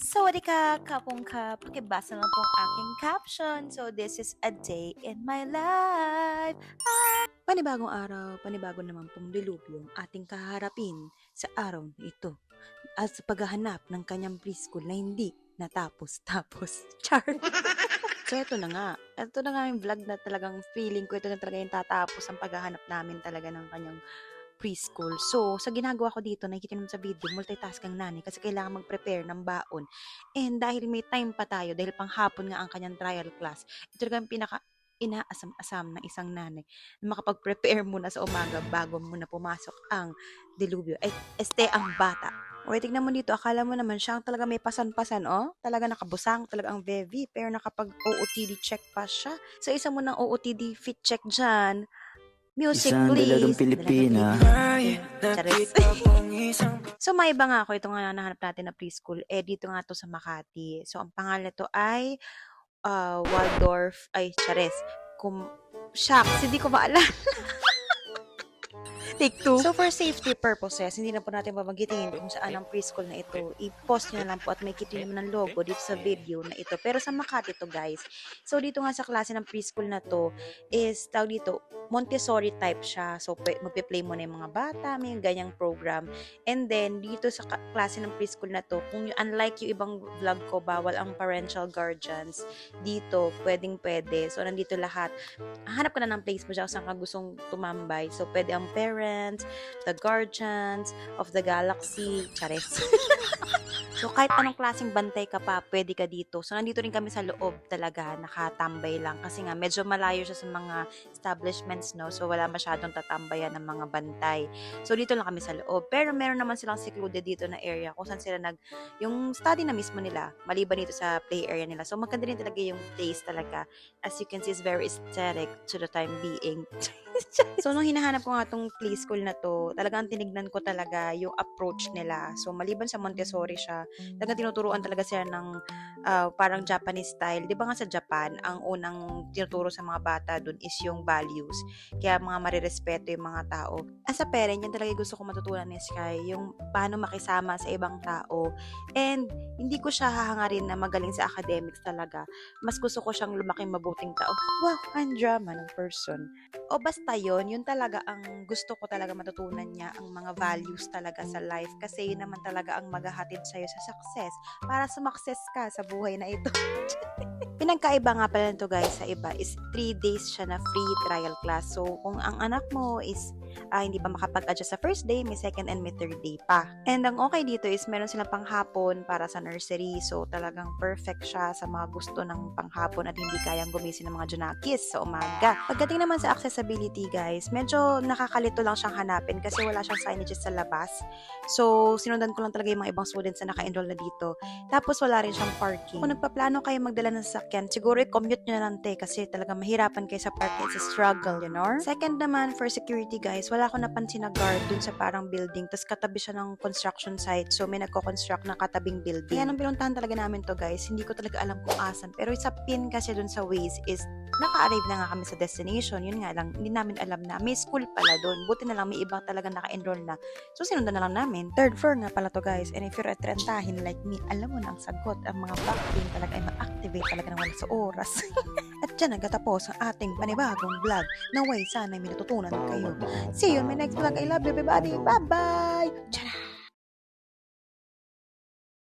Sawadee ka, kapong pakibasa na pong aking caption. So, this is a day in my life. Panibagong araw, panibago naman pong dilubyo ang ating kaharapin sa araw na ito. At sa paghahanap ng kanyang preschool na hindi natapos-tapos. Char! So, ito na nga. Ito na nga yung vlog na talagang feeling ko. Ito na talaga yung tatapos ang paghahanap namin talaga ng kanyang preschool. So, sa ginagawa ko dito, nakikita naman sa video, multitask ang nanay kasi kailangan mag-prepare ng baon. And dahil may time pa tayo, dahil panghapon nga ang kanyang trial class, ito talaga ang pinaka inaasam-asam ng isang nanay na makapag-prepare muna sa umaga bago muna pumasok ang dilubyo. Ay, ang bata. O, tignan mo dito, akala mo naman siyang talaga may pasan-pasan, oh. Talaga nakabusang, talaga ang Vevi, pero nakapag-OOTD check pa siya. So, isa mo ng OOTD fit check dyan. Music, Isang dalagang please. Pilipina. Charis. So, may iba nga ako. Ito nga nahanap natin na preschool. Dito nga to sa Makati. So, ang pangalan to ay Waldorf. Ay, Charis. Shucks, hindi ko maalala. Take two. So, for safety purposes, hindi na po natin babanggitin kung saan ang preschool na ito. I-post nyo na lang po at may kita nyo naman ng logo dito sa video na ito. Pero sa Makati to, guys. So, dito nga sa klase ng preschool na to is, tawag dito, Montessori type siya. So, magpe-play mo na yung mga bata, may ganyang program. And then, dito sa klase ng preschool na to, kung unlike yung ibang vlog ko, bawal ang parental guardians. Dito, pwedeng-pwede. So, nandito lahat. Hanap ka na ng place mo dyan kung saan ka gustong tumambay. So, pwede ang parents, the guardians of the galaxy. Charis. So, kahit anong klaseng bantay ka pa, pwede ka dito. So, nandito rin kami sa loob talaga, nakatambay lang. Kasi nga, medyo malayo siya sa mga establishments, no? So, wala masyadong tatambayan ng mga bantay. So, dito lang kami sa loob. Pero meron naman silang secluded dito na area kung saan sila yung study na mismo nila, maliban dito sa play area nila. So, maganda rin talaga yung place talaga. As you can see, it's very aesthetic to the time being. So, nung hinahanap ko nga tong play school na to, talagang tinignan ko talaga yung approach nila. So, maliban sa Montessori siya, talagang tinuturuan talaga sila ng parang Japanese style. Di ba nga sa Japan, ang unang tinuturo sa mga bata dun is yung values. Kaya mga marirespeto yung mga tao. As a parent, yan talaga gusto ko matutunan ni Sky, yung paano makisama sa ibang tao. And hindi ko siya hahangarin na magaling sa academics talaga. Mas gusto ko siyang lumaking mabuting tao. Wow, ang drama ng person. O basta yun talaga ang gusto ko talaga matutunan niya, ang mga values talaga sa life. Kasi yun naman talaga ang maghahatid sa'yo sa success. Para sumakses ka sa buhay na ito. Pinagkaiba nga pala nito guys sa iba is 3 days siya na free trial class. So, kung ang anak mo is hindi pa makapag-adjust sa first day, may second and may third day pa. And ang okay dito is meron silang panghapon para sa nursery. So, talagang perfect siya sa mga gusto ng panghapon at hindi kayang gumising ng mga junakis sa umaga. Pagdating naman sa accessibility guys, medyo nakakalito lang siyang hanapin kasi wala siyang signages sa labas. So, sinundan ko lang talaga yung mga ibang students na naka-enroll na dito. Tapos, wala rin siyang parking. Kung nagpaplano kayo magdala ng sasakyan, siguro i-commute nyo na lang kasi talaga mahirapan kayo sa parking. It's a struggle, you know? Second naman, for security guys, wala akong napansin na guard dun sa parang building. Tapos katabi siya ng construction site. So, may nagko-construct na katabing building. Kaya nung pinuntahan talaga namin to guys, hindi ko talaga alam kung asan. Pero sa pin kasi dun sa Waze is naka-arrive na nga kami sa destination. Yun nga lang, hindi namin alam na may school pala doon. Buti na lang may ibang talaga naka-enroll na. So, sinundan na lang namin. Third floor nga pala to guys. And if you're a trentahin like me, alam mo na ang sagot. Ang mga backpin talaga ay ma-activate talaga ng wala sa oras. At dyan nagtatapos ang ating panibagong vlog. Naway sana may natutunan kayo. See you in my next vlog. I love you everybody. Bye-bye!